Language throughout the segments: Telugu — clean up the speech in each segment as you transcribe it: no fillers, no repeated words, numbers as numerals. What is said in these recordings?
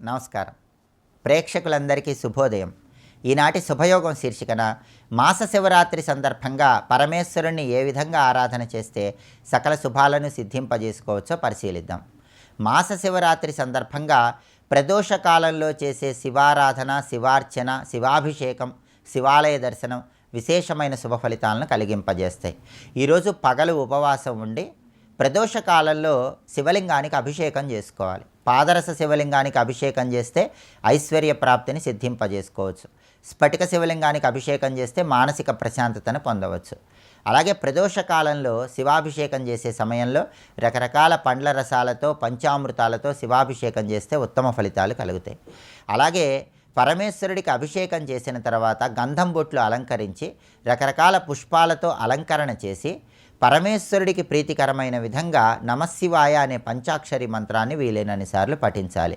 నమస్కారం. ప్రేక్షకులందరికీ శుభోదయం. ఈనాటి శుభయోగం శీర్షికన మాస శివరాత్రి సందర్భంగా పరమేశ్వరుణ్ణి ఏ విధంగా ఆరాధన చేస్తే సకల శుభాలను సిద్ధింపజేసుకోవచ్చో పరిశీలిద్దాం. మాస శివరాత్రి సందర్భంగా ప్రదోష కాలంలో చేసే శివారాధన, శివార్చన, శివాభిషేకం, శివాలయ దర్శనం విశేషమైన శుభ ఫలితాలను కలిగింపజేస్తాయి. ఈరోజు పగలు ఉపవాసం ఉండి ప్రదోష కాలంలో శివలింగానికి అభిషేకం చేసుకోవాలి. పాదరస శివలింగానికి అభిషేకం చేస్తే ఐశ్వర్య ప్రాప్తిని సిద్ధింపజేసుకోవచ్చు. స్ఫటిక శివలింగానికి అభిషేకం చేస్తే మానసిక ప్రశాంతతను పొందవచ్చు. అలాగే ప్రదోష కాలంలో శివాభిషేకం చేసే సమయంలో రకరకాల పండ్ల రసాలతో, పంచామృతాలతో శివాభిషేకం చేస్తే ఉత్తమ ఫలితాలు కలుగుతాయి. అలాగే పరమేశ్వరుడికి అభిషేకం చేసిన తర్వాత గంధం బొట్లు అలంకరించి రకరకాల పుష్పాలతో అలంకరణ చేసి పరమేశ్వరుడికి ప్రీతికరమైన విధంగా నమశివాయ అనే పంచాక్షరి మంత్రాన్ని వీలైనన్ని సార్లు పఠించాలి.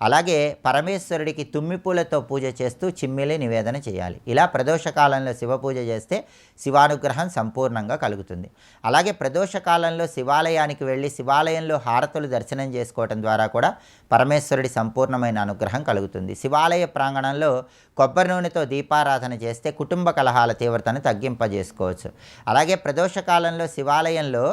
అలాగే పరమేశ్వరుడికి తుమ్మిపూలతో పూజ చేస్తూ చిమ్మిలి నివేదన చేయాలి. ఇలా ప్రదోషకాలంలో శివ పూజ చేస్తే శివానుగ్రహం సంపూర్ణంగా కలుగుతుంది. అలాగే ప్రదోషకాలంలో శివాలయానికి వెళ్ళి శివాలయంలో హారతులు దర్శనం చేసుకోవటం ద్వారా కూడా పరమేశ్వరుడి సంపూర్ణమైన అనుగ్రహం కలుగుతుంది. శివాలయ ప్రాంగణంలో కొబ్బరి నూనెతో దీపారాధన చేస్తే కుటుంబ కలహాల తీవ్రతను తగ్గింపజేసుకోవచ్చు. అలాగే ప్రదోషకాలంలో శివాలయంలో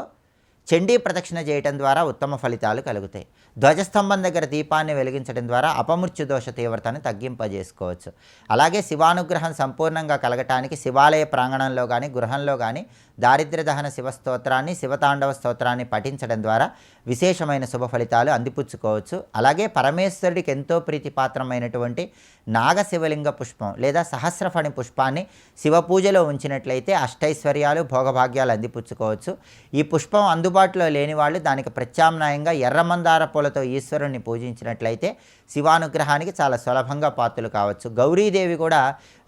చండీ ప్రదక్షిణ చేయటం ద్వారా ఉత్తమ ఫలితాలు కలుగుతాయి. ధ్వజస్తంభం దగ్గర దీపాన్ని వెలిగించడం ద్వారా అపమృత్యు దోష తీవ్రతను తగ్గింపజేసుకోవచ్చు. అలాగే శివానుగ్రహం సంపూర్ణంగా కలగటానికి శివాలయ ప్రాంగణంలో కానీ గృహంలో కానీ దారిద్ర్య దహన శివస్తోత్రాన్ని, శివతాండవ స్తోత్రాన్ని పఠించడం ద్వారా విశేషమైన శుభ ఫలితాలు అందిపుచ్చుకోవచ్చు. అలాగే పరమేశ్వరుడికి ఎంతో ప్రీతిపాత్రమైనటువంటి నాగశివలింగ పుష్పం లేదా సహస్రఫణి పుష్పాన్ని శివ పూజలో ఉంచినట్లయితే అష్టైశ్వర్యాలు, భోగభాగ్యాలు అందిపుచ్చుకోవచ్చు. ఈ పుష్పం అందుబాటులో లేని వాళ్ళు దానికి ప్రత్యామ్నాయంగా ఎర్రమందార పూలతో ఈశ్వరుణ్ణి పూజించినట్లయితే శివానుగ్రహానికి చాలా సులభంగా పాత్రలు కావచ్చు. గౌరీదేవి కూడా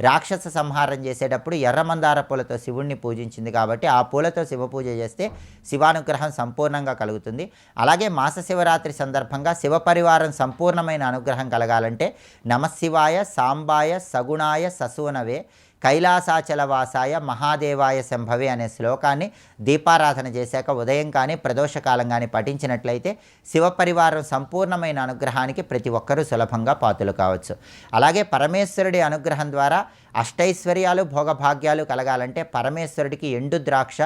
రాక్షస సంహారం చేసేటప్పుడు ఎర్రమందార పూలతో శివుణ్ణి పూజించింది కాబట్టి ఆ పూలతో శివ పూజ చేస్తే శివానుగ్రహం సంపూర్ణంగా కలుగుతుంది. అలాగే మాస శివరాత్రి సందర్భంగా శివ పరివారం సంపూర్ణమైన అనుగ్రహం కలగాలంటే నమశివాయ, సాంబాయ, సగుణాయ, ససూనవే, కైలాసాచలవాసాయ, మహాదేవాయ శంభవే అనే శ్లోకాన్ని దీపారాధన చేశాక ఉదయం కానీ ప్రదోషకాలం కానీ పఠించినట్లయితే శివపరివారం సంపూర్ణమైన అనుగ్రహానికి ప్రతి ఒక్కరూ సులభంగా పాత్రలు కావచ్చు. అలాగే పరమేశ్వరుడి అనుగ్రహం ద్వారా అష్టైశ్వర్యాలు, భోగభాగ్యాలు కలగాలంటే పరమేశ్వరుడికి ఎండు ద్రాక్ష,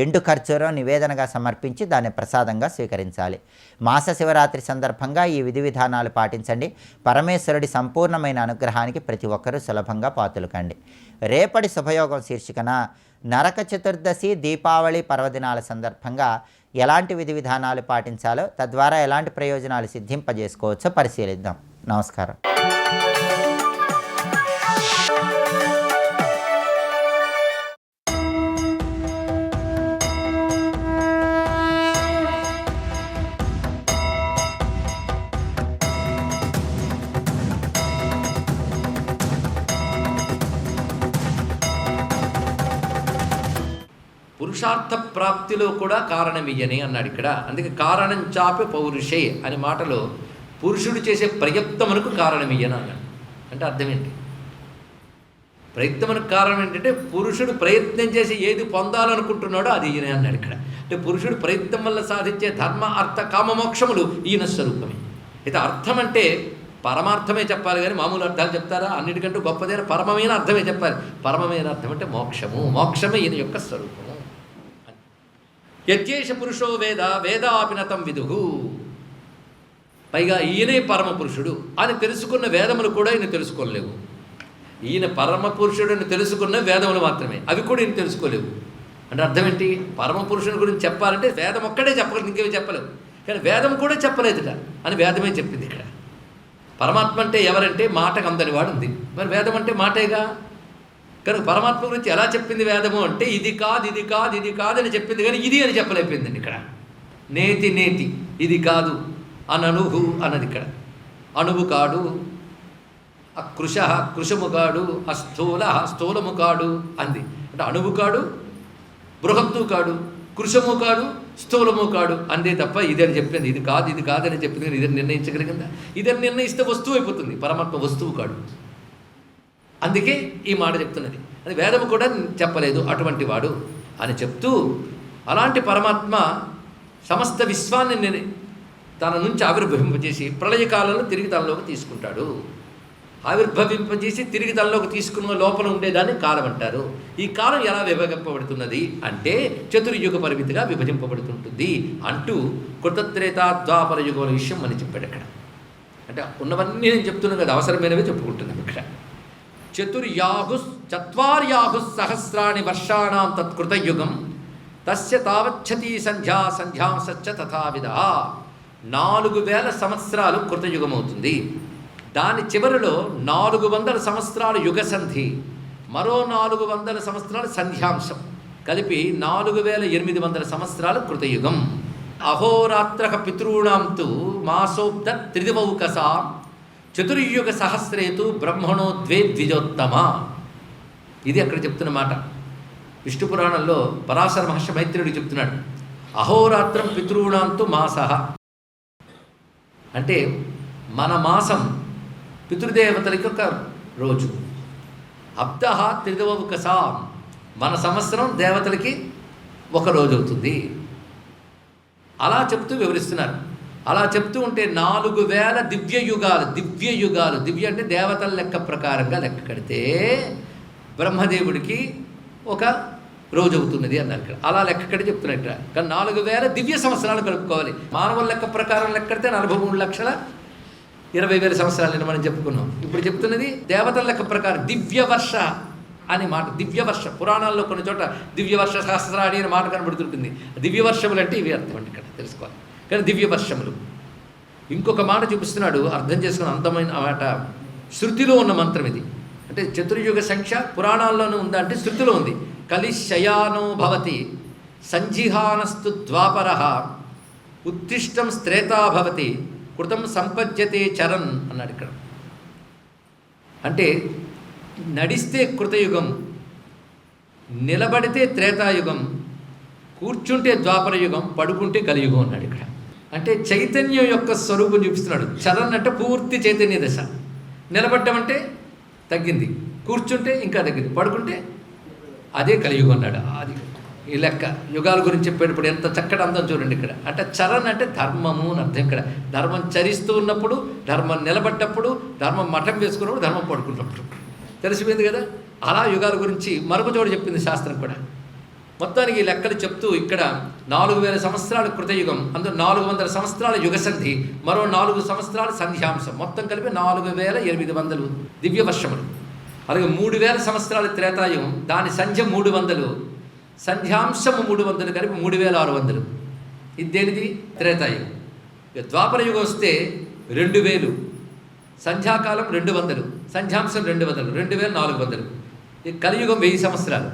ఎండు ఖర్జూరం నివేదనగా సమర్పించి దాన్ని ప్రసాదంగా స్వీకరించాలి. మాస శివరాత్రి సందర్భంగా ఈ విధి విధానాలు పాటించండి. పరమేశ్వరుడి సంపూర్ణమైన అనుగ్రహానికి ప్రతి ఒక్కరూ సులభంగా పాత్రలు కండి. రేపటి శుభయోగం శీర్షికన నరక చతుర్దశి, దీపావళి పర్వదినాల సందర్భంగా ఎలాంటి విధి విధానాలు పాటించాలో, తద్వారా ఎలాంటి ప్రయోజనాలు సిద్ధింపజేసుకోవచ్చో పరిశీలిద్దాం. నమస్కారం. పురుషార్థ ప్రాప్తిలో కూడా కారణమియ్యని అన్నాడు ఇక్కడ. అందుకే కారణం చాపి పౌరుషే అనే మాటలో పురుషుడు చేసే ప్రయత్నమునకు కారణమియ్యని అన్నాడు. అంటే అర్థం ఏంటి? ప్రయత్నమునకు కారణం ఏంటంటే పురుషుడు ప్రయత్నం చేసి ఏది పొందాలనుకుంటున్నాడో అది ఈయన అన్నాడు ఇక్కడ. అంటే పురుషుడు ప్రయత్నం వల్ల సాధించే ధర్మ, అర్థ, కామ, మోక్షములు ఈయన స్వరూపమే. అయితే అర్థం అంటే పరమార్థమే చెప్పాలి కానీ మామూలు అర్థాలు చెప్తారా? అన్నిటికంటూ గొప్పదైన పరమమైన అర్థమే చెప్పాలి. పరమమైన అర్థం అంటే మోక్షము. మోక్షమే ఈయన యొక్క స్వరూపము. యజ్ఞేష పురుషో వేద వేదాపినతం విదుహు. పైగా ఈయనే పరమ పురుషుడు అని తెలుసుకున్న వేదములు కూడా ఈయన తెలుసుకోలేవు. ఈయన పరమ పురుషుడిని తెలుసుకున్న వేదములు మాత్రమే, అవి కూడా ఈయన తెలుసుకోలేవు. అంటే అర్థం ఏంటి? పరమ పురుషుని గురించి చెప్పాలంటే వేదం ఒక్కడే చెప్పగలదు, ఇంకేమి చెప్పలేవు. కానీ వేదం కూడా చెప్పలేదుట అని వేదమే చెప్పింది ఇక్కడ. పరమాత్మ అంటే ఎవరంటే మాటకు అందని వాడు ఉంది. మరి వేదం అంటే మాటేగా. కనుక పరమాత్మ గురించి ఎలా చెప్పింది వేదము అంటే ఇది కాదు, ఇది కాదు, ఇది కాదని చెప్పింది, కానీ ఇది అని చెప్పలేకపోయిందండి ఇక్కడ. నేతి నేతి, ఇది కాదు అననుహు అన్నది ఇక్కడ. అణువు కాడు, అకృశ కృశము కాడు, అస్థూల స్థూలము కాడు అంది. అంటే అణువు కాడు, బృహత్తు కాడు, కృశము కాడు, స్థూలము కాడు అందే తప్ప ఇదని చెప్పింది. ఇది కాదు, ఇది కాదని చెప్పింది, కానీ ఇదని నిర్ణయించగలిగిందా? ఇదని నిర్ణయిస్తే వస్తువు అయిపోతుంది. పరమాత్మ వస్తువు కాడు. అందుకే ఈ మాట చెప్తున్నది. అది వేదము కూడా చెప్పలేదు అటువంటి వాడు అని చెప్తూ, అలాంటి పరమాత్మ సమస్త విశ్వాన్ని తన నుంచి ఆవిర్భవింపజేసి ప్రళయకాలంలో తిరిగి తనలోకి తీసుకుంటాడు. ఆవిర్భవింపజేసి తిరిగి తనలోకి తీసుకున్న లోపల ఉండేదాన్ని కాలం అంటారు. ఈ కాలం ఎలా విభజింపబడుతున్నది అంటే చతుర్యుగ పరిమితిగా విభజింపబడుతుంటుంది అంటూ కృతత్రేత ద్వాపర యుగముల విషయం మనం చెప్పాడు అక్కడ. అంటే ఉన్నవన్నీ నేను చెప్తున్నాను కదా, అవసరమైనవి చెప్పుకుంటున్నాం ఇక్కడ. చత్వార్యాహు సహస్రాణి వర్షాణం తత్కృతయుగం తస్య తావచ్చతి సంధ్యాంశ తథావిధ. 4000 సంవత్సరాలు కృతయుగం అవుతుంది. దాని చివరిలో 400 సంవత్సరాలు యుగసంధి, మరో 400 సంవత్సరాలు సంధ్యాంశం, కలిపి 4800 సంవత్సరాలు కృతయుగం. అహోరాత్ర పితॄణాం తు మాసోబ్ద త్రిదివౌకసా చతుర్యుగ సహస్రేతు బ్రహ్మణో ద్విజోత్తమ. ఇది అక్కడ చెప్తున్న మాట. విష్ణు పురాణంలో పరాశర మహర్షి మైత్రేయుడు చెప్తున్నాడు, అహోరాత్రం పితॄణాంతు మాసః అంటే మన మాసం పితృదేవతలకి ఒక రోజు. అబ్ద త్రిదివౌకసా మన సంవత్సరం దేవతలకి ఒక రోజు అవుతుంది. అలా చెప్తూ వివరిస్తున్నారు. అలా చెప్తూ ఉంటే 4000 దివ్యయుగాలు దివ్య అంటే దేవతల లెక్క ప్రకారంగా లెక్క కడితే బ్రహ్మదేవుడికి ఒక రోజు అవుతున్నది అన్నారు ఇక్కడ. అలా లెక్క కడి చెప్తున్నట్ట. కానీ 4000 దివ్య సంవత్సరాలు కలుపుకోవాలి. మానవుల లెక్క ప్రకారం లెక్క కడితే 43,20,000 సంవత్సరాలని మనం చెప్పుకున్నాం. ఇప్పుడు చెప్తున్నది దేవతల లెక్క ప్రకారం దివ్యవర్ష అనే మాట. దివ్యవర్ష పురాణాల్లో కొన్ని చోట దివ్యవర్ష సహస్రాడి అనే మాట కనబడుతుంటుంది. దివ్యవర్షములు అంటే ఇవి అర్థం అండి ఇక్కడ తెలుసుకోవాలి. కానీ దివ్యవర్షములు ఇంకొక మాట చూపిస్తున్నాడు, అర్థం చేసుకుని అందమైన మాట. శృతిలో ఉన్న మంత్రం ఇది. అంటే చతుర్యుగ సంఖ్య పురాణాల్లోనే ఉందా అంటే శృతిలో ఉంది. కలిశయానో భవతి సంజిహానస్తు ద్వాపరః ఉత్తిష్టం త్రేతా భవతి కృతం సంపద్యతే చరణ్ అన్నాడు ఇక్కడ. అంటే నడిస్తే కృతయుగం, నిలబడితే త్రేతాయుగం, కూర్చుంటే ద్వాపరయుగం, పడుకుంటే కలియుగం అన్నాడు ఇక్కడ. అంటే చైతన్యం యొక్క స్వరూపం చూపిస్తున్నాడు. చరణ్ అంటే పూర్తి చైతన్య దశ, నిలబడ్డం అంటే తగ్గింది, కూర్చుంటే ఇంకా తగ్గింది, పడుకుంటే అదే కలియుగం అన్నాడు. అది ఈ లెక్క యుగాల గురించి చెప్పేటప్పుడు ఎంత చక్కటి అందం చూడండి ఇక్కడ. అంటే చరణ్ అంటే ధర్మము అని అర్థం ఇక్కడ. ధర్మం చరిస్తూ ఉన్నప్పుడు, ధర్మం నిలబడ్డప్పుడు, ధర్మం మఠం వేసుకున్నప్పుడు, ధర్మం పడుకున్నప్పుడు. తెలిసిపోయింది కదా. అలా యుగాల గురించి మరొక చోట చెప్పింది శాస్త్రం కూడా. మొత్తానికి ఈ లెక్కలు చెప్తూ ఇక్కడ 4000 సంవత్సరాల కృతయుగం, అందులో 400 సంవత్సరాల యుగసంధి, మరో 4 సంవత్సరాల సంధ్యాంశం, మొత్తం కలిపి 4800 దివ్యవర్షములు. అలాగే 3000 సంవత్సరాల త్రేతాయుగం, దాని సంధ్య 300, సంధ్యాంశము 300 కలిపి 3600. ఇది దేనిది? త్రేతాయుగం. ఇక ద్వాపర యుగం వస్తే 2000, సంధ్యాకాలం 200, సంధ్యాంశం 200, 2400. ఈ కలియుగం 1000 సంవత్సరాలు.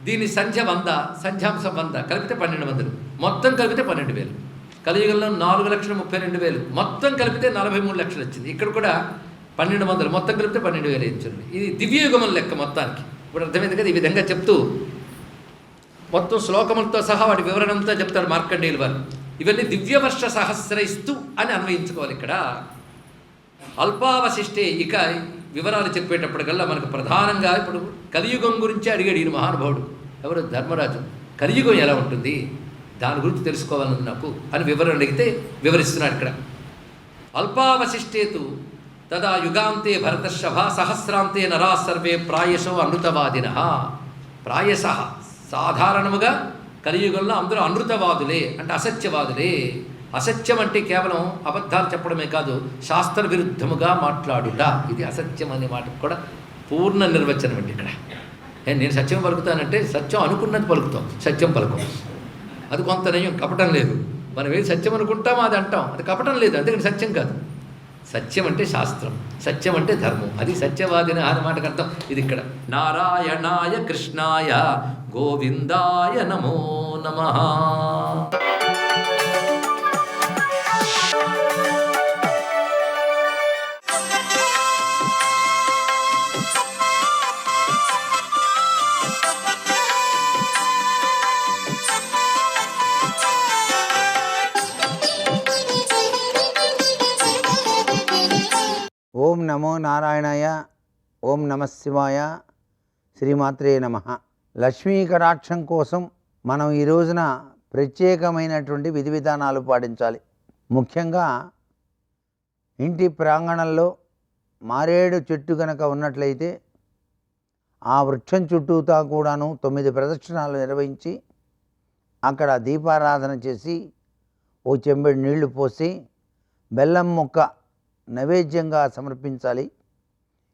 దీని సంధ్య 100, సంధ్యాంశం 100 కలిపితే 1200, మొత్తం కలిపితే 12,000. కలియుగంలో 4,32,000, మొత్తం కలిపితే 43 లక్షలు వచ్చింది. ఇక్కడ కూడా 1200, మొత్తం కలిపితే 12,000 ఇచ్చింది. ఇది దివ్యయుగముల లెక్క మొత్తానికి. ఇప్పుడు అర్థమైంది కదా. ఈ విధంగా చెప్తూ మొత్తం శ్లోకములతో సహా వాటి వివరణంతో చెప్తాడు మార్కండేయులు వారు. ఇవన్నీ దివ్యవర్ష సహస్రైస్తు అని అన్వయించుకోవాలి ఇక్కడ. అల్పావశిష్టే ఇక వివరాలు చెప్పేటప్పటికల్లా మనకు ప్రధానంగా ఇప్పుడు కలియుగం గురించి అడిగాడు ఈయన మహానుభావుడు. ఎవరు? ధర్మరాజు. కలియుగం ఎలా ఉంటుంది దాని గురించి తెలుసుకోవాలన్నది నాకు అని వివరణ అడిగితే వివరిస్తున్నాడు ఇక్కడ. అల్పావశిష్టేతు తదా యుగాంతే భరతర్షభ సహస్రాంతే నరా సర్వే ప్రాయశో అనృతవాదినః. ప్రాయశ సాధారణముగా కలియుగంలో అందరూ అనృతవాదులే, అంటే అసత్యవాదులే. అసత్యం అంటే కేవలం అబద్ధాలు చెప్పడమే కాదు, శాస్త్ర విరుద్ధముగా మాట్లాడుట. ఇది అసత్యం అనే మాటకు కూడా పూర్ణ నిర్వచనం అండి ఇక్కడ. నేను సత్యం పలుకుతానంటే సత్యం అనుకున్నది పలుకుతాం, సత్యం పలుకం. అది కొంత నయం, కపటం లేదు. మనం ఏది సత్యం అనుకుంటామో అది అంటాం, అది కపటం లేదు, అందుకని సత్యం కాదు. సత్యం అంటే శాస్త్రం, సత్యం అంటే ధర్మం. అది సత్యవాదిని అనే మాటకు అర్థం ఇది ఇక్కడ. నారాయణాయ కృష్ణాయ గోవిందాయ నమో నమః. ఓం నమో నారాయణాయ, ఓం నమః శివాయ, శ్రీమాత్రే నమః. లక్ష్మీ కటాక్షం కోసం మనం ఈ రోజున ప్రత్యేకమైనటువంటి విధి విధానాలు పాటించాలి. ముఖ్యంగా ఇంటి ప్రాంగణంలో మారేడు చెట్టు కనుక ఉన్నట్లయితే ఆ వృక్షం చుట్టూతా కూడాను 9 ప్రదక్షిణాలు నిర్వహించి అక్కడ దీపారాధన చేసి ఓ చెంబెడు నీళ్లు పోసి బెల్లం ముక్క నైవేద్యంగా సమర్పించాలి.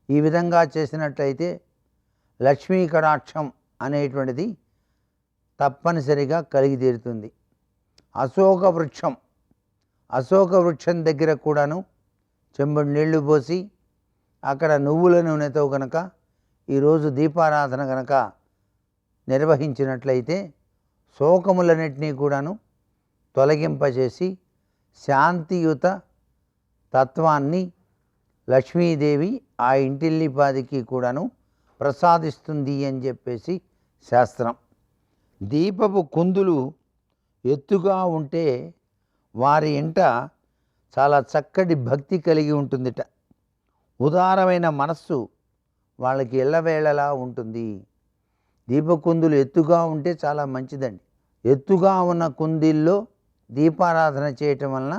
ఈ విధంగా చేసినట్లయితే లక్ష్మీ కటాక్షం అనేటువంటిది తప్పనిసరిగా కలిగి తీరుతుంది. అశోక వృక్షం దగ్గర కూడాను చెంబుడు నీళ్లు పోసి అక్కడ నువ్వుల నూనెతో కనుక ఈరోజు దీపారాధన కనుక నిర్వహించినట్లయితే శోకములన్నింటినీ కూడాను తొలగింపజేసి శాంతియుత తత్వాన్ని లక్ష్మీదేవి ఆ ఇంటిల్లిపాదికి కూడాను ప్రసాదిస్తుంది అని చెప్పేసి శాస్త్రం. దీపపు కుందులు ఎత్తుగా ఉంటే వారి ఇంట చాలా చక్కటి భక్తి కలిగి ఉంటుందిట. ఉదారమైన మనస్సు వాళ్ళకి ఎల్లవేళలా ఉంటుంది. దీపకుందులు ఎత్తుగా ఉంటే చాలా మంచిదండి. ఎత్తుగా ఉన్న కుందిల్లో దీపారాధన చేయటం వలన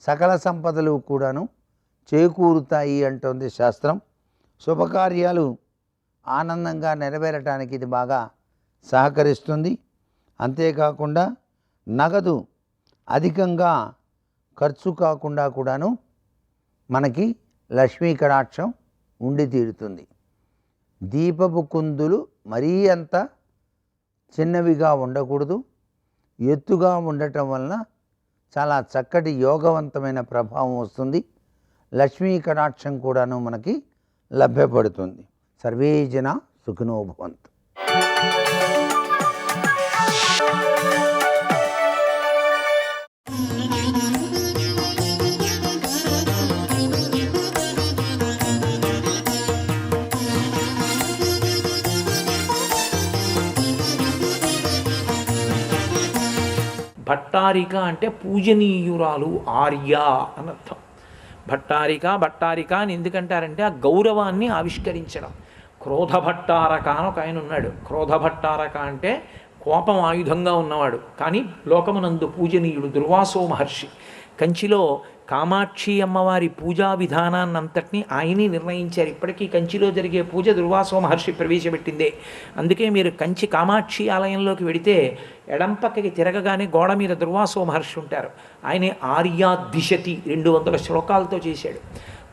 సకల సంపదలు కూడాను చేకూరుతాయి అంటోంది శాస్త్రం. శుభకార్యాలు ఆనందంగా నెరవేరటానికి ఇది బాగా సహకరిస్తుంది. అంతేకాకుండా నగదు అధికంగా ఖర్చు కాకుండా కూడాను మనకి లక్ష్మీ కటాక్షం ఉండి తీరుతుంది. దీపపు కుందులు మరీ అంత చిన్నవిగా ఉండకూడదు, ఎత్తుగా ఉండటం వలన చాలా చక్కటి యోగవంతమైన ప్రభావం వస్తుంది. లక్ష్మీ కటాక్షం కూడాను మనకి లభ్యపడుతుంది. సర్వే జన సుఖినో భవంతు. భట్టారిక అంటే పూజనీయురాలు, ఆర్య అనర్థం. భట్టారిక అని ఎందుకంటారంటే ఆ గౌరవాన్ని ఆవిష్కరించడం. క్రోధభట్టారక అని ఒక ఆయన ఉన్నాడు. క్రోధభట్టారక అంటే కోపం ఆయుధంగా ఉన్నవాడు, కానీ లోకమునందు పూజనీయుడు దుర్వాసో మహర్షి. కంచిలో కామాక్షి అమ్మవారి పూజా విధానాన్నంతటినీ ఆయనే నిర్ణయించారు. ఇప్పటికీ కంచిలో జరిగే పూజ దుర్వాసో మహర్షి ప్రవేశపెట్టిందే. అందుకే మీరు కంచి కామాక్షి ఆలయంలోకి వెడితే ఎడంపక్కకి తిరగగానే గోడ మీద దుర్వాసో మహర్షి ఉంటారు. ఆయనే ఆర్యాదిశతి 200 శ్లోకాలతో చేశాడు.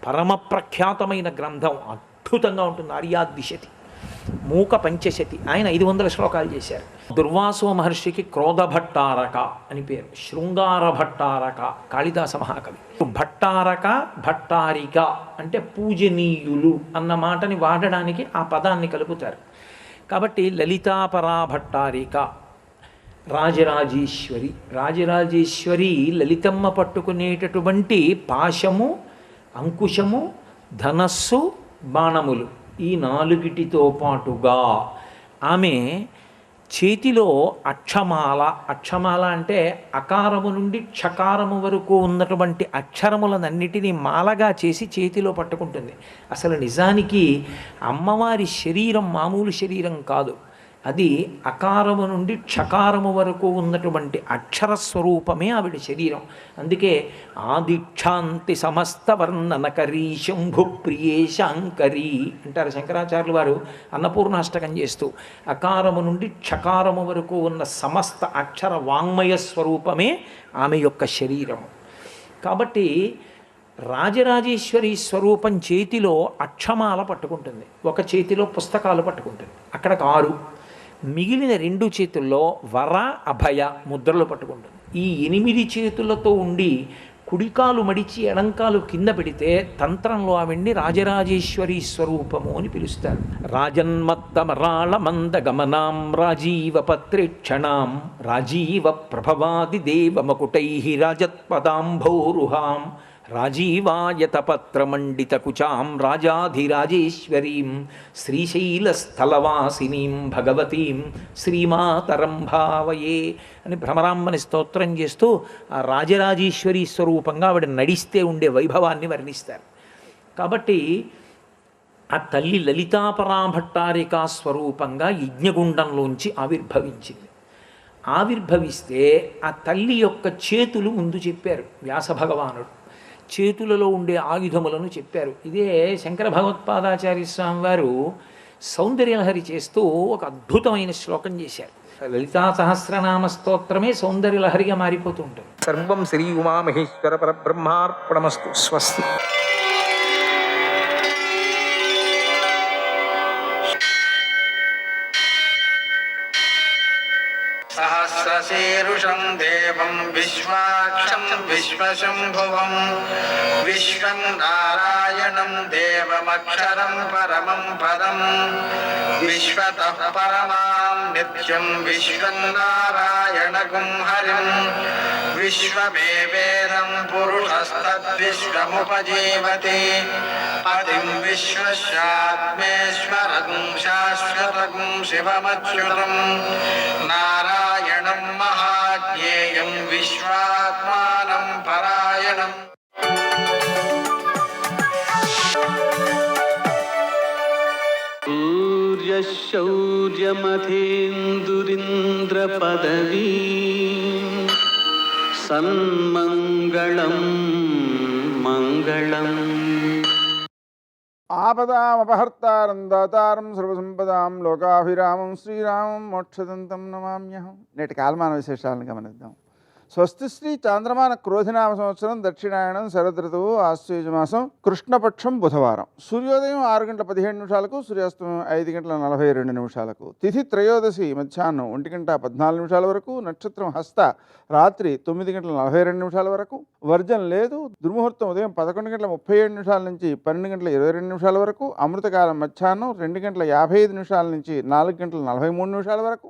పరమ ప్రఖ్యాతమైన గ్రంథం, అద్భుతంగా ఉంటుంది ఆర్యాదిశతి. మూక పంచశతి, ఆయన 500 శ్లోకాలు చేశారు. దుర్వాసో మహర్షికి క్రోధభట్టారక అని పేరు, శృంగార భట్టారక కాళిదాస మహాకవి. భట్టారక భట్టారిక అంటే పూజనీయులు అన్న మాటని వాడడానికి ఆ పదాన్ని కలుపుతారు. కాబట్టి లలితాపరా భట్టారిక, రాజరాజేశ్వరి లలితమ్మ పట్టుకునేటటువంటి పాశము, అంకుశము, ధనస్సు, బాణములు ఈ 4టితో పాటుగా ఆమె చేతిలో అక్షమాల అంటే అకారము నుండి క్షకారము వరకు ఉన్నటువంటి అక్షరములనన్నిటినీ మాలగా చేసి చేతిలో పట్టుకుంటుంది. అసలు నిజానికి అమ్మవారి శరీరం మామూలు శరీరం కాదు, అది అకారము నుండి క్షకారము వరకు ఉన్నటువంటి అక్షర స్వరూపమే ఆవిడ శరీరం. అందుకే ఆదిక్షాంతి సమస్త వర్ణనకరీ శంభు ప్రియే శాంకరీ అంటారు శంకరాచార్యులు వారు అన్నపూర్ణాష్టకం చేస్తూ. అకారము నుండి క్షకారము వరకు ఉన్న సమస్త అక్షర వాంగ్మయ స్వరూపమే ఆమె యొక్క శరీరము. కాబట్టి రాజరాజేశ్వరి స్వరూపం చేతిలో అక్షమాల పట్టుకుంటుంది, ఒక చేతిలో పుస్తకాలు పట్టుకుంటుంది, అక్కడికి 6. మిగిలిన 2 చేతుల్లో వర అభయ ముద్రలు పట్టుకుంటుంది. ఈ 8 చేతులతో ఉండి కుడికాలు మడిచి ఎడంకాలు కింద పెడితే తంత్రంలో ఆవిడ్ని రాజరాజేశ్వరి స్వరూపము అని పిలుస్తారు. రాజన్మత్తమరాళ మందగమనాం రాజీవ పత్రేక్షణాం రాజీవ ప్రభవాది దేవమకుటై రాజత్పదాంభోరుహాం రాజీవాయతపత్రమండితకుచాం రాజాధిరాజేశ్వరీం శ్రీశైలస్థలవాసినీం భగవతీం శ్రీమాతరం భావయే అని భ్రమరాంబని స్తోత్రం చేస్తూ ఆ రాజరాజేశ్వరి స్వరూపంగా ఆవిడ నడిస్తే ఉండే వైభవాన్ని వర్ణిస్తారు. కాబట్టి ఆ తల్లి లలితాపరాభట్టారికా స్వరూపంగా యజ్ఞగుండంలోంచి ఆవిర్భవించింది. ఆవిర్భవిస్తే ఆ తల్లి యొక్క చేతులు ముందు చెప్పారు వ్యాస భగవానుడు. చేతులలో ఉండే ఆయుధములను చెప్పారు. ఇదే శంకర భగవత్పాదాచార్య స్వామి వారు సౌందర్యలహరి చేస్తూ ఒక అద్భుతమైన శ్లోకం చేశారు. లలితా సహస్రనామ స్తోత్రమే సౌందర్యలహరిగా మారిపోతూ ఉంటుంది. సర్వం శ్రీ ఉమామహేశ్వర పరబ్రహ్మార్పణమస్తు. స్వస్తి. సహస్రశీరుషం దేవం విశ్వాక్షం విశ్వశంభువం విశ్వం నారాయణం దేవమక్షరం పరమం పదం విశ్వతః పరమాం నిత్యం విశ్వం నారాయణగుం హరిం విశ్వమేవేదం పురుషస్తద్విశ్వముపజీవతి పతిం విశ్వస్యాత్మేశ్వరగుం శాశ్వతగుం శివమచ్యుతం నారాయణం మహాజ్ఞేయం విశ్వాత్మానం పరాయణం. శౌర్యమథేందురింద్రపదవీ సన్మంగళం మంగళం. ఆపదామపహర్తారం దాతారం సర్వసంపదాం లోకాభిరామం శ్రీరామం మోక్షదంతం నమామ్యహం. నేటి కాలమాన విశేషాలను గమనిద్దాం. స్వస్తి శ్రీ చాంద్రమాన క్రోధినామ సంవత్సరం దక్షిణాయనం శరదృతువు ఆశ్వయుజమాసం కృష్ణపక్షం బుధవారం. సూర్యోదయం 6:15 సూర్యాస్తమయం 5:42. తిథి త్రయోదశి మధ్యాహ్నం 1:14 వరకు. నక్షత్రం హస్త రాత్రి 9:42 వరకు. వర్జం లేదు. దుర్ముహూర్తం ఉదయం 11:37 నుంచి 12:22 వరకు. అమృతకాలం మధ్యాహ్నం 2:55 నుంచి 4:43 వరకు.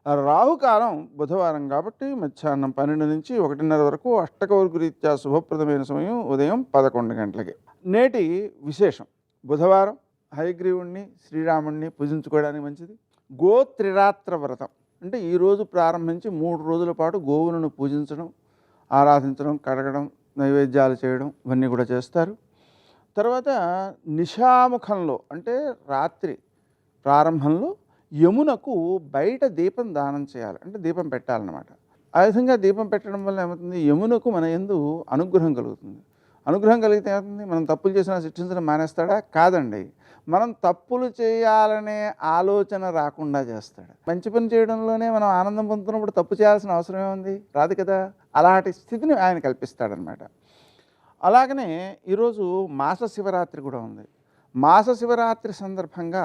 రాహుకాలం బుధవారం కాబట్టి మధ్యాహ్నం 12 నుంచి 1:30 వరకు. అష్టకౌర్గు రీత్యా శుభప్రదమైన సమయం ఉదయం 11 గంటలకి. నేటి విశేషం: బుధవారం హయగ్రీవుణ్ణి శ్రీరాముణ్ణి పూజించుకోవడానికి మంచిది. గోత్రిరాత్ర వ్రతం అంటే ఈరోజు ప్రారంభించి 3 రోజుల పాటు గోవులను పూజించడం, ఆరాధించడం, కడగడం, నైవేద్యాలు చేయడం ఇవన్నీ కూడా చేస్తారు. తర్వాత నిశాముఖంలో అంటే రాత్రి ప్రారంభంలో యమునకు బయట దీపం దానం చేయాలి, అంటే దీపం పెట్టాలన్నమాట. ఆ విధంగా దీపం పెట్టడం వల్ల ఏమవుతుంది? యమునకు మన యందు అనుగ్రహం కలుగుతుంది. అనుగ్రహం కలిగితే ఏమవుతుంది? మనం తప్పులు చేసినా శిక్షించడం మానేస్తాడా? కాదండి, మనం తప్పులు చేయాలనే ఆలోచన రాకుండా చేస్తాడు. మంచి పని చేయడంలోనే మనం ఆనందం పొందుతున్నప్పుడు తప్పు చేయాల్సిన అవసరం ఏముంది? రాదు కదా. అలాంటి స్థితిని ఆయన కల్పిస్తాడనమాట. అలాగనే ఈరోజు మాస శివరాత్రి కూడా ఉంది. మాస శివరాత్రి సందర్భంగా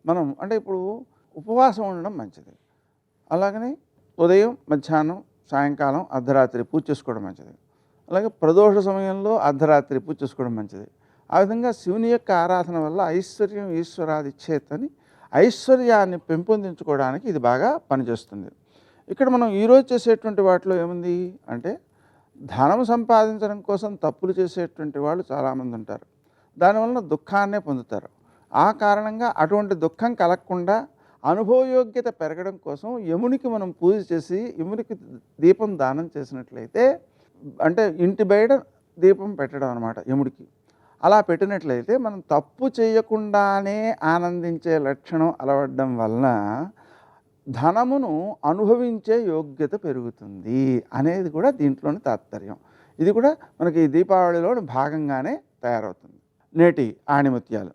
మనం అంటే ఇప్పుడు ఉపవాసం ఉండడం మంచిది. అలాగనే ఉదయం, మధ్యాహ్నం, సాయంకాలం, అర్ధరాత్రి పూజ చేసుకోవడం మంచిది. అలాగే ప్రదోష సమయంలో అర్ధరాత్రి పూజ చేసుకోవడం మంచిది. ఆ విధంగా శివుని యొక్క ఆరాధన వల్ల ఐశ్వర్యం ఈశ్వరాదిచ్చేత్ అని ఐశ్వర్యాన్ని పెంపొందించుకోవడానికి ఇది బాగా పనిచేస్తుంది. ఇక్కడ మనం ఈరోజు చేసేటువంటి వాటిలో ఏముంది అంటే ధనం సంపాదించడం కోసం తప్పులు చేసేటువంటి వాళ్ళు చాలామంది ఉంటారు. దానివల్ల దుఃఖాన్నే పొందుతారు. ఆ కారణంగా అటువంటి దుఃఖం కలగకుండా అనుభవయోగ్యత పెరగడం కోసం యమునికి మనం పూజ చేసి యమునికి దీపం దానం చేసినట్లయితే, అంటే ఇంటి బయట దీపం పెట్టడం అన్నమాట యముడికి. అలా పెట్టినట్లయితే మనం తప్పు చేయకుండానే ఆనందించే లక్షణం అలవడడం వలన ధనమును అనుభవించే యోగ్యత పెరుగుతుంది అనేది కూడా దీంట్లోని తాత్పర్యం. ఇది కూడా మనకి దీపావళిలో భాగంగానే తయారవుతుంది. నేటి ఆణిముత్యాలు.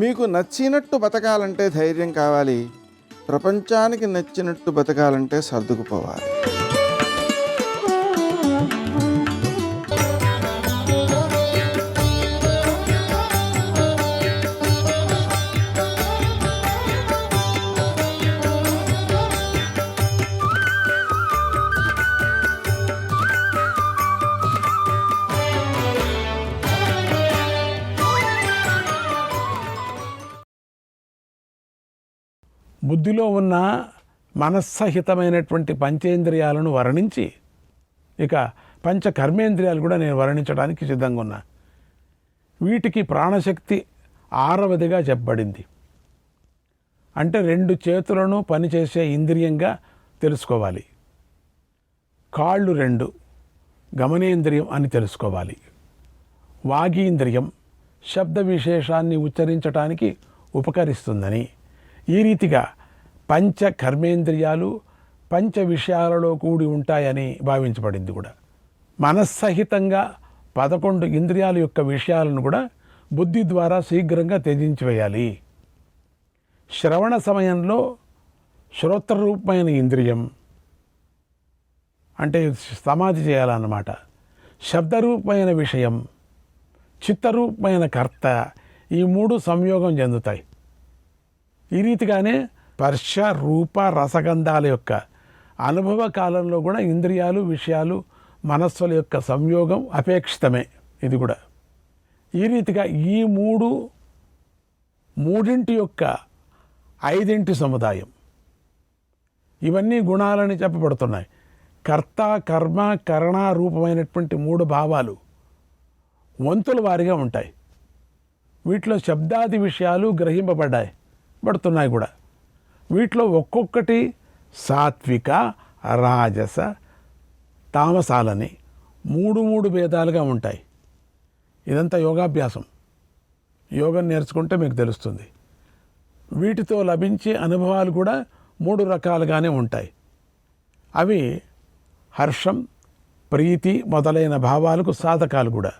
మీకు నచ్చినట్టు బతకాలంటే ధైర్యం కావాలి. ప్రపంచానికి నచ్చినట్టు బతకాలంటే సర్దుకుపోవాలి. బుద్ధిలో ఉన్న మనస్సహితమైనటువంటి పంచేంద్రియాలను వర్ణించి ఇక పంచ కర్మేంద్రియాలు కూడా నేను వర్ణించడానికి సిద్ధంగా ఉన్నా. వీటికి ప్రాణశక్తి 6వదిగా చెప్పబడింది. అంటే 2 చేతులను పనిచేసే ఇంద్రియంగా తెలుసుకోవాలి. కాళ్ళు 2 గమనేంద్రియం అని తెలుసుకోవాలి. వాగీంద్రియం, శబ్ద విశేషాన్ని ఉచ్చరించటానికి ఉపకరిస్తుందని, ఈ రీతిగా పంచ కర్మేంద్రియాలు పంచ విషయాలలో కూడి ఉంటాయని భావించబడింది కూడా. మనస్సహితంగా 11 ఇంద్రియాల యొక్క విషయాలను కూడా బుద్ధి ద్వారా శీఘ్రంగా త్యజించివేయాలి. శ్రవణ సమయంలో శ్రోత్రరూపమైన ఇంద్రియం అంటే సమాధి చేయాలన్నమాట, శబ్దరూపమైన విషయం, చిత్తరూపమైన కర్త, ఈ 3 సంయోగం చెందుతాయి. ఈ రీతిగానే స్పర్శ రూప రసగంధాల యొక్క అనుభవ కాలంలో కూడా ఇంద్రియాలు విషయాలు మనస్సుల యొక్క సంయోగం అపేక్షితమే. ఇది కూడా ఈ రీతిగా ఈ మూడింటి యొక్క 5 సముదాయం, ఇవన్నీ గుణాలని చెప్పబడుతున్నాయి. కర్త కర్మ కరణ రూపమైనటువంటి 3 భావాలు వంతుల వారిగా ఉంటాయి. వీటిలో శబ్దాది విషయాలు పడుతున్నాయి కూడా. వీటిలో ఒక్కొక్కటి సాత్విక రాజస తామసాలని 3 భేదాలుగా ఉంటాయి. ఇదంతా యోగాభ్యాసం, యోగం నేర్చుకుంటే మీకు తెలుస్తుంది. వీటితో లభించే అనుభవాలు కూడా 3 రకాలుగానే ఉంటాయి. అవి హర్షం ప్రీతి మొదలైన భావాలకు సాధకాలు కూడా.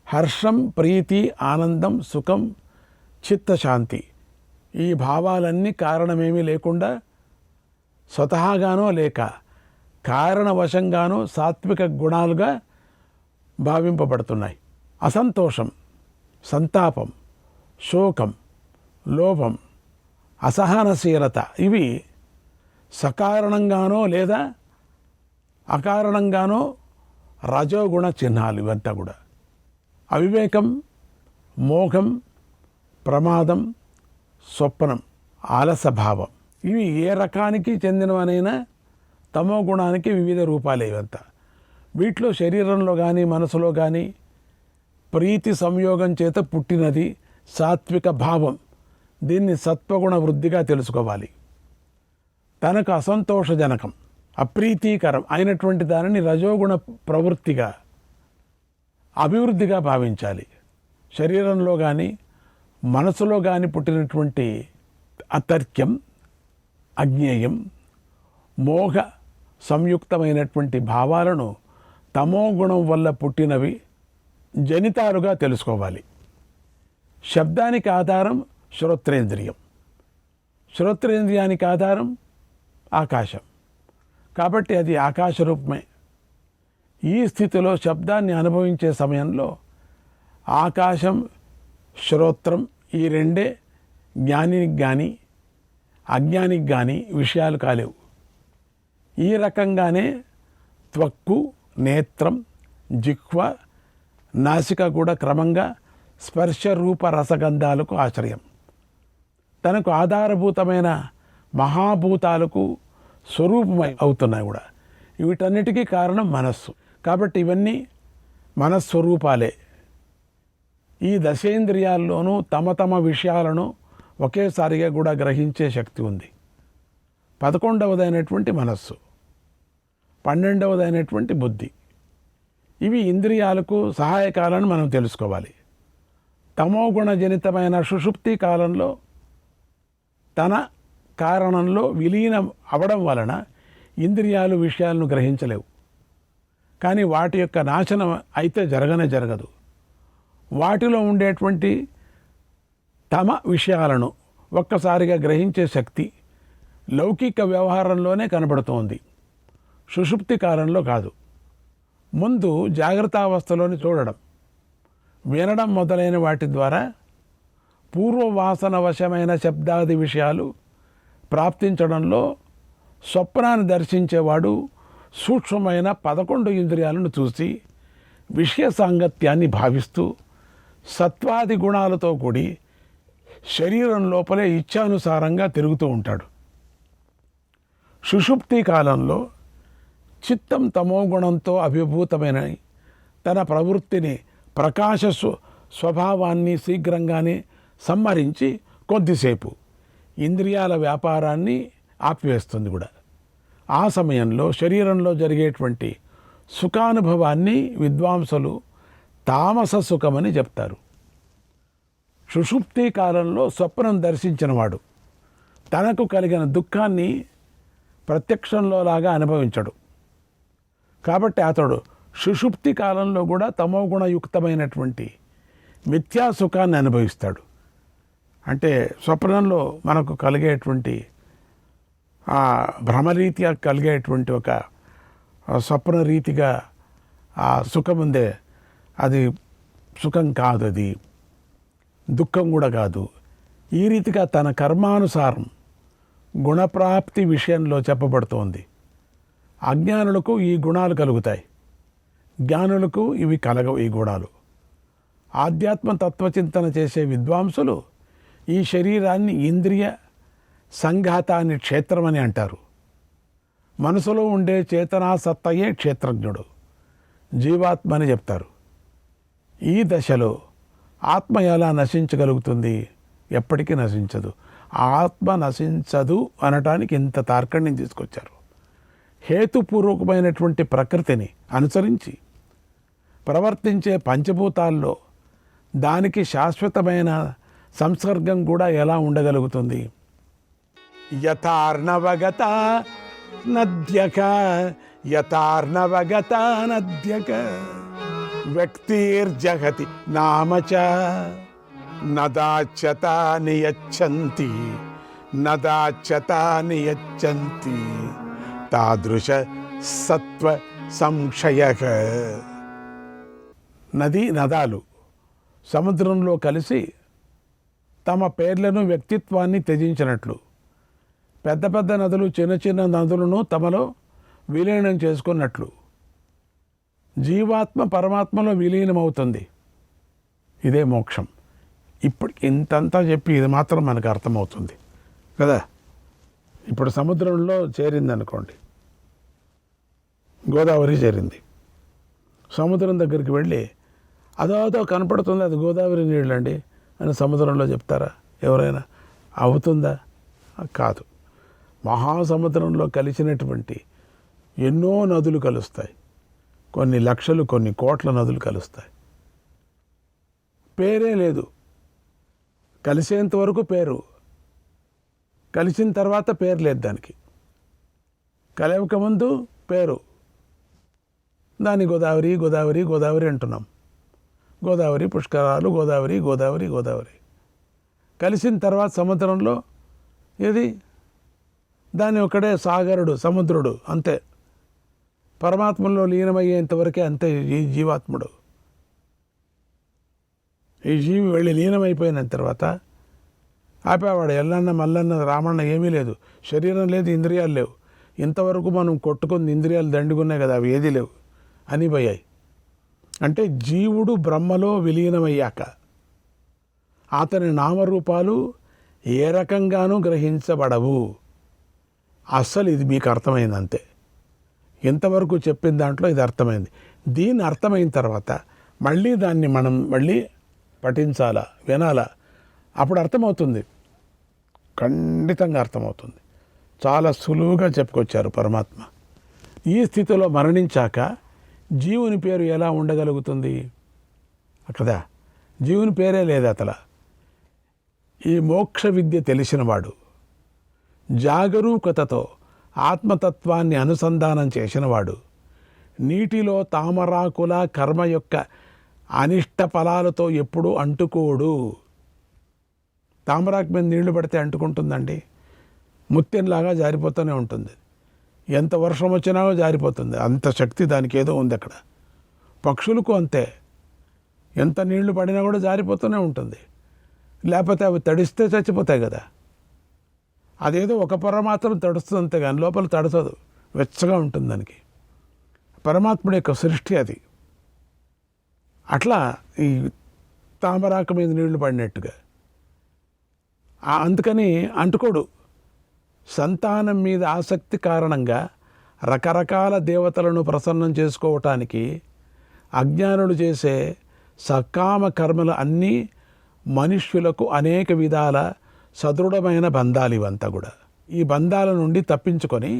హర్షం ప్రీతి ఆనందం సుఖం చిత్తశాంతి, ఈ భావాలన్నీ కారణమేమీ లేకుండా స్వతహాగానో లేక కారణవశంగానో సాత్విక గుణాలుగా భావింపబడుతున్నాయి. అసంతోషం సంతాపం శోకం లోభం అసహనశీలత, ఇవి సకారణంగానో లేదా అకారణంగానో రజోగుణ చిహ్నాలు. ఇవంతా కూడా అవివేకం మోహం ప్రమాదం స్వప్నం ఆలసభావం, ఇవి ఏ రకానికి చెందినవనైనా తమో గుణానికి వివిధ రూపాలే ఇవంతా. వీటిలో శరీరంలో కానీ మనసులో కానీ ప్రీతి సంయోగం చేత పుట్టినది సాత్విక భావం. దీన్ని సత్వగుణ వృద్ధిగా తెలుసుకోవాలి. తనకు అసంతోషజనకం అప్రీతికరం అయినటువంటి దానిని రజోగుణ ప్రవృత్తిగా అభివృద్ధిగా భావించాలి. శరీరంలో కానీ మనసులో కానీ పుట్టినటువంటి అతర్క్యం అజ్ఞేయం మోహ సంయుక్తమైనటువంటి భావాలను తమో గుణం వల్ల పుట్టినవి జనితాలుగా తెలుసుకోవాలి. శబ్దానికి ఆధారం శ్రోత్రేంద్రియం, శ్రోత్రేంద్రియానికి ఆధారం ఆకాశం, కాబట్టి అది ఆకాశ రూపమే. ఈ స్థితిలో శబ్దాన్ని అనుభవించే సమయంలో ఆకాశం శ్రోత్రం ఈ రెండే జ్ఞానికి కానీ అజ్ఞానికి కానీ విషయాలు కాలేవు. ఈ రకంగానే త్వక్కు నేత్రం జిహ్వ నాసిక కూడా క్రమంగా స్పర్శ రూప రసగంధాలకు ఆశ్రయం. తనకు ఆధారభూతమైన మహాభూతాలకు స్వరూపమై అవుతున్నాయి కూడా. వీటన్నిటికీ కారణం మనస్సు. కాబట్టి ఇవన్నీ మనస్వరూపాలే. ఈ దశేంద్రియాల్లోనూ తమ తమ విషయాలను ఒకేసారిగా కూడా గ్రహించే శక్తి ఉంది. 11వదైనటువంటి మనస్సు, 12వదైనటువంటి బుద్ధి, ఇవి ఇంద్రియాలకు సహాయకాలని మనం తెలుసుకోవాలి. తమోగుణ జనితమైన సుషుప్తి కాలంలో తన కారణంలో విలీనం అవడం వలన ఇంద్రియాలు విషయాలను గ్రహించలేవు. కానీ వాటి యొక్క నాశనం అయితే జరగదు. వాటిలో ఉండేటువంటి తమ విషయాలను ఒక్కసారిగా గ్రహించే శక్తి లౌకిక వ్యవహారంలోనే కనబడుతోంది, సుషుప్తి కాలంలో కాదు. ముందు జాగ్రత్తావస్థలోని చూడడం వినడం మొదలైన వాటి ద్వారా పూర్వవాసన వశమైన శబ్దాది విషయాలు ప్రాప్తించడంలో స్వప్నాన్ని దర్శించేవాడు సూక్ష్మమైన 11 ఇంద్రియాలను చూసి విషయ సాంగత్యాన్ని భావిస్తూ సత్వాది గుణాలతో కూడి శరీరం లోపలే ఇచ్ఛానుసారంగా తిరుగుతూ ఉంటాడు. సుషుప్తి కాలంలో చిత్తం తమోగుణంతో అభిభూతమైన తన ప్రవృత్తిని ప్రకాశ స్వభావాన్ని శీఘ్రంగానే సంహరించి కొద్దిసేపు ఇంద్రియాల వ్యాపారాన్ని ఆపివేస్తుంది కూడా. ఆ సమయంలో శరీరంలో జరిగేటువంటి సుఖానుభవాన్ని విద్వాంసులు తామస సుఖమని చెప్తారు. సుషుప్తి కాలంలో స్వప్నం దర్శించినవాడు తనకు కలిగిన దుఃఖాన్ని ప్రత్యక్షంలోలాగా అనుభవించడు. కాబట్టి అతడు సుషుప్తి కాలంలో కూడా తమోగుణయుక్తమైనటువంటి మిథ్యా సుఖాన్ని అనుభవిస్తాడు. అంటే స్వప్నంలో మనకు కలిగేటువంటి ఆ భ్రమరీత్యా కలిగేటువంటి ఒక స్వప్న రీతిగా ఆ సుఖం ఉందే, అది సుఖం కాదు, అది దుఃఖం కూడా కాదు. ఈ రీతిగా తన కర్మానుసారం గుణప్రాప్తి విషయంలో చెప్పబడుతోంది. అజ్ఞానులకు ఈ గుణాలు కలుగుతాయి, జ్ఞానులకు ఇవి కలగవు ఈ గుణాలు. ఆధ్యాత్మ తత్వచింతన చేసే విద్వాంసులు ఈ శరీరాన్ని ఇంద్రియ సంఘాతాన్ని క్షేత్రమని అంటారు. మనసులో ఉండే చేతనా సత్తయే క్షేత్రజ్ఞుడు, జీవాత్మ అని చెప్తారు. ఈ దశలో ఆత్మ ఎలా నశించగలుగుతుంది? ఎప్పటికీ నశించదు. ఆత్మ నశించదు అనటానికి ఇంత తార్కణ్యం తీసుకొచ్చారు. హేతుపూర్వకమైనటువంటి ప్రకృతిని అనుసరించి ప్రవర్తించే పంచభూతాల్లో దానికి శాశ్వతమైన సంసర్గం కూడా ఎలా ఉండగలుగుతుంది? యథార్ణవగత నద్యక యథార్ణవగత నద్యక వ్యక్తిర్జగతి నామచ నదాచ్యత నియచ్చంతి నదాచ్యత నియచ్చంతి తాదృశ సత్వ సంక్షయక. నది నదాలు సముద్రంలో కలిసి తమ పేర్లను వ్యక్తిత్వాన్ని త్యజించినట్లు పెద్ద పెద్ద నదులు చిన్న చిన్న నదులను తమలో విలీనం చేసుకున్నట్లు జీవాత్మ పరమాత్మలో విలీనమవుతుంది. ఇదే మోక్షం. ఇప్పటికి ఇంతంతా చెప్పి ఇది మాత్రం మనకు అర్థమవుతుంది కదా. ఇప్పుడు సముద్రంలో చేరిందనుకోండి, గోదావరి చేరింది. సముద్రం దగ్గరికి వెళ్ళి అదో కనపడుతుంది, అది గోదావరి నీళ్ళండి అని సముద్రంలో చెప్తారా ఎవరైనా? అవుతుందా? కాదు. మహాసముద్రంలో కలిసినటువంటి ఎన్నో నదులు కలుస్తాయి, కొన్ని లక్షలు కొన్ని కోట్ల నదులు కలుస్తాయి. పేరే లేదు, కలిసేంత వరకు పేరు, కలిసిన తర్వాత పేరు లేదు దానికి. కలవక ముందు పేరు, దాన్ని గోదావరి గోదావరి గోదావరి అంటున్నాం. గోదావరి పుష్కరాలు, గోదావరి గోదావరి గోదావరి. కలిసిన తర్వాత సముద్రంలో ఇది దాన్ని ఒకడే సాగరుడు, సముద్రుడు, అంతే. పరమాత్మలో లీనమయ్యేంతవరకే అంతే ఈ జీవాత్ముడు. ఈ జీవి వెళ్ళి లీనమైపోయిన తర్వాత ఆపేవాడు. ఎల్లన్న మల్లన్న రామన్న ఏమీ లేదు, శరీరం లేదు, ఇంద్రియాలు లేవు. ఇంతవరకు మనం కొట్టుకుని ఇంద్రియాలు దండుకున్నాయి కదా, అవి ఏది లేవు అని పోయాయి. అంటే జీవుడు బ్రహ్మలో విలీనమయ్యాక అతని నామరూపాలు ఏ రకంగానూ గ్రహించబడవు. అస్సలు ఇది మీకు అర్థమైంది అంతే. ఇంతవరకు చెప్పిన దాంట్లో ఇది అర్థమైంది. దీన్ని అర్థమైన తర్వాత మళ్ళీ దాన్ని మనం మళ్ళీ పఠించాలా, వినాలా, అప్పుడు అర్థమవుతుంది. ఖండితంగా అర్థమవుతుంది. చాలా సులువుగా చెప్పుకొచ్చారు పరమాత్మ. ఈ స్థితిలో మరణించాక జీవుని పేరు ఎలా ఉండగలుగుతుంది కదా? జీవుని పేరే లేదు అసలు. ఈ మోక్ష విద్య తెలిసినవాడు, జాగరూకతతో ఆత్మతత్వాన్ని అనుసంధానం చేసినవాడు, నీటిలో తామరాకుల కర్మ యొక్క అనిష్ట ఫలాలతో ఎప్పుడూ అంటుకోడు. తామరాకు మీద నీళ్లు పడితే అంటుకుంటుందండి? ముత్యంలాగా జారిపోతూనే ఉంటుంది. ఎంత వర్షం వచ్చినా జారిపోతుంది. అంత శక్తి దానికి ఏదో ఉంది అక్కడ. పక్షులకు అంతే, ఎంత నీళ్లు పడినా కూడా జారిపోతూనే ఉంటుంది. లేకపోతే అవి తడిస్తే చచ్చిపోతాయి కదా. అదేదో ఒక పొర మాత్రం తడుస్తుంది అంతే, కానీ లోపల తడసదు, వెచ్చగా ఉంటుంది దానికి. పరమాత్ముడి యొక్క సృష్టి అది. అట్లా ఈ తామరాకు మీద నీళ్లు పడినట్టుగా అందుకని అంటుకోడు. సంతానం మీద ఆసక్తి కారణంగా రకరకాల దేవతలను ప్రసన్నం చేసుకోవటానికి అజ్ఞానులు చేసే సకామ కర్మలు అన్నీ మనుష్యులకు అనేక విధాల సదృఢమైన బంధాలు. ఇవంతా కూడా ఈ బంధాల నుండి తప్పించుకొని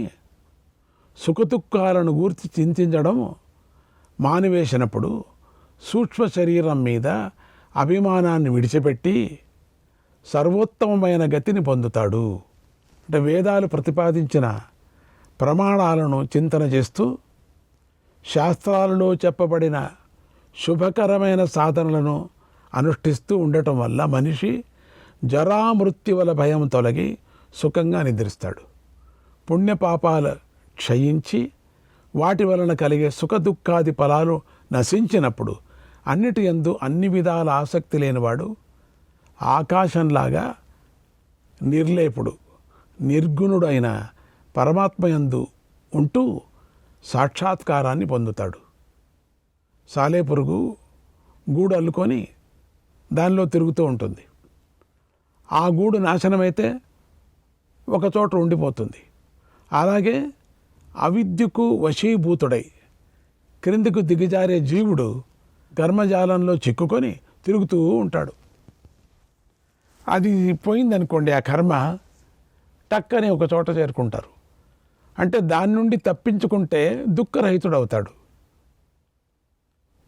సుఖదుఖాలను గూర్చి చింతించడం మానివేసినప్పుడు సూక్ష్మ శరీరం మీద అభిమానాన్ని విడిచిపెట్టి సర్వోత్తమమైన గతిని పొందుతాడు. అంటే వేదాలు ప్రతిపాదించిన ప్రమాణాలను చింతన చేస్తూ శాస్త్రాలలో చెప్పబడిన శుభకరమైన సాధనలను అనుష్ఠిస్తూ ఉండటం వల్ల మనిషి జరామృత్యువుల భయం తొలగి సుఖంగా నిద్రిస్తాడు. పుణ్యపాపాలు క్షయించి వాటి వలన కలిగే సుఖదుఖాది ఫలాలు నశించినప్పుడు అన్నిటి యందు అన్ని విధాల ఆసక్తి లేనివాడు ఆకాశంలాగా నిర్లేపుడు నిర్గుణుడు అయిన పరమాత్మయందు ఉంటూ సాక్షాత్కారాన్ని పొందుతాడు. సాలెపురుగు గూడు అల్లుకొని దానిలో తిరుగుతూ ఉంటుంది. ఆ గూడు నాశనమైతే ఒకచోట ఉండిపోతుంది. అలాగే అవిద్యకు వశీభూతుడై క్రిందికు దిగజారే జీవుడు కర్మజాలంలో చిక్కుకొని తిరుగుతూ ఉంటాడు. అది పోయిందనుకోండి, ఆ కర్మ టక్కని ఒక చోట చేరుకుంటారు. అంటే దాని నుండి తప్పించుకుంటే దుఃఖరహితుడు అవుతాడు.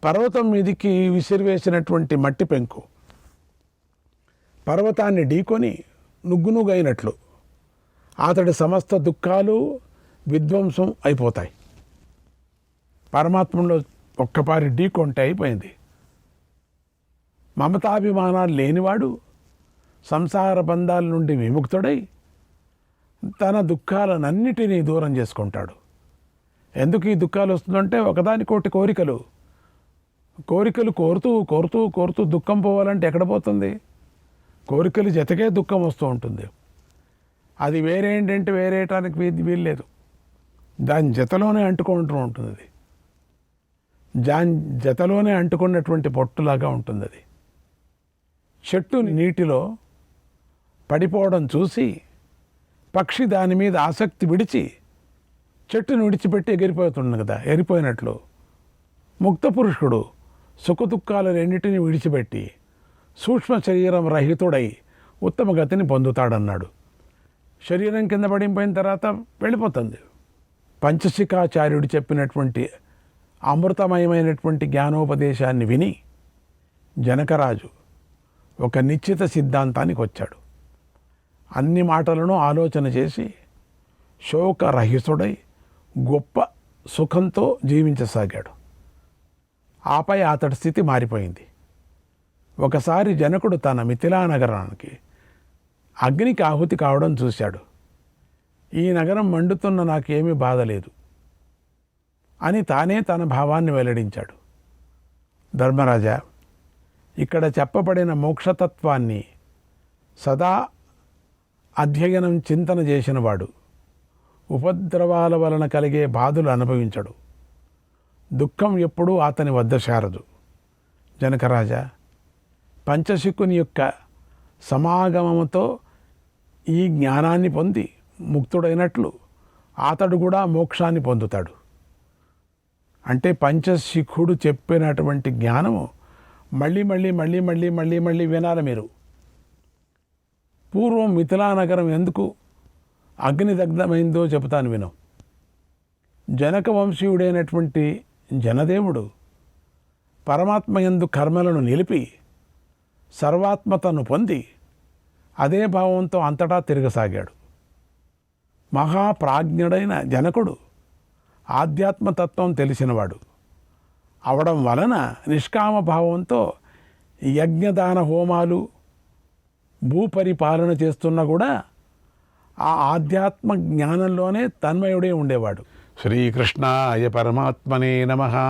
పర్వతం మీదికి విసిరివేసినటువంటి మట్టి పెంకు పర్వతాన్ని ఢీకొని నుగ్గునుగైనట్లు అతడి సమస్త దుఃఖాలు విధ్వంసం అయిపోతాయి. పరమాత్మలో ఒక్కపారి ఢీకొంటే అయిపోయింది. మమతాభిమానాలు లేనివాడు సంసార బంధాల నుండి విముక్తుడై తన దుఃఖాలనన్నిటినీ దూరం చేసుకుంటాడు. ఎందుకు ఈ దుఃఖాలు వస్తుందంటే ఒకదానికోటి కోరికలు కోరుతూ కోరుతూ కోరుతూ దుఃఖం పోవాలంటే ఎక్కడ పోతుంది? కోరికలు జతకే దుఃఖం వస్తూ ఉంటుంది. అది వేరేంటంటే వేరేయటానికి వీల్లేదు. దాని జతలోనే అంటుకుంటూ ఉంటుంది. అది దాని జతలోనే అంటుకున్నటువంటి పొట్టులాగా ఉంటుంది. అది చెట్టు నీటిలో పడిపోవడం చూసి పక్షి దాని మీద ఆసక్తి విడిచి చెట్టును విడిచిపెట్టి ఎగిరిపోతుంది కదా. ఎగిరిపోయినట్లు ముక్త పురుషుడు సుఖదుఖాలు రెండింటిని విడిచిపెట్టి సూక్ష్మ శరీరం రహితుడై ఉత్తమ గతిని పొందుతాడన్నాడు. శరీరం కింద పడిపోయిన తర్వాత వెళ్ళిపోతుంది. పంచశిఖాచార్యుడు చెప్పినటువంటి అమృతమయమైనటువంటి జ్ఞానోపదేశాన్ని విని జనకరాజు ఒక నిశ్చిత సిద్ధాంతానికి వచ్చాడు. అన్ని మాటలను ఆలోచన చేసి శోకరహితుడై గొప్ప సుఖంతో జీవించసాగాడు. ఆపై అతడి స్థితి మారిపోయింది. ఒకసారి జనకుడు తన మిథిలా నగరానికి అగ్నికి ఆహుతి కావడం చూశాడు. ఈ నగరం మండుతున్న నాకేమీ బాధ లేదు అని తానే తన భావాన్ని వెల్లడించాడు. ధర్మరాజా, ఇక్కడ చెప్పబడిన మోక్షతత్వాన్ని సదా అధ్యయనం చింతన చేసినవాడు ఉపద్రవాల వలన కలిగే బాధలు అనుభవించడు. దుఃఖం ఎప్పుడూ అతని వద్ద చేరదు. జనకరాజా, పంచశిక్కుని యొక్క సమాగమముతో ఈ జ్ఞానాన్ని పొంది ముక్తుడైనట్లు అతడు కూడా మోక్షాన్ని పొందుతాడు. అంటే పంచశిఖుడు చెప్పినటువంటి జ్ఞానము మళ్ళీ మళ్ళీ మళ్ళీ మళ్ళీ మళ్ళీ మళ్ళీ వినాలి మీరు. పూర్వం మిథిలా నగరం ఎందుకు అగ్నిదగ్ధమైందో చెబుతాను విను. జనక వంశీయుడైనటువంటి జనదేవుడు పరమాత్మయందు కర్మలను నిలిపి సర్వాత్మతను పొంది అదే భావంతో అంతటా తిరగసాగాడు. మహాప్రాజ్ఞుడైన జనకుడు ఆధ్యాత్మతత్వం తెలిసినవాడు అవడం వలన నిష్కామ భావంతో యజ్ఞదాన హోమాలు భూపరిపాలన చేస్తున్నా కూడా ఆ ఆధ్యాత్మ జ్ఞానంలోనే తన్మయుడే ఉండేవాడు. శ్రీకృష్ణాయ పరమాత్మనే నమః.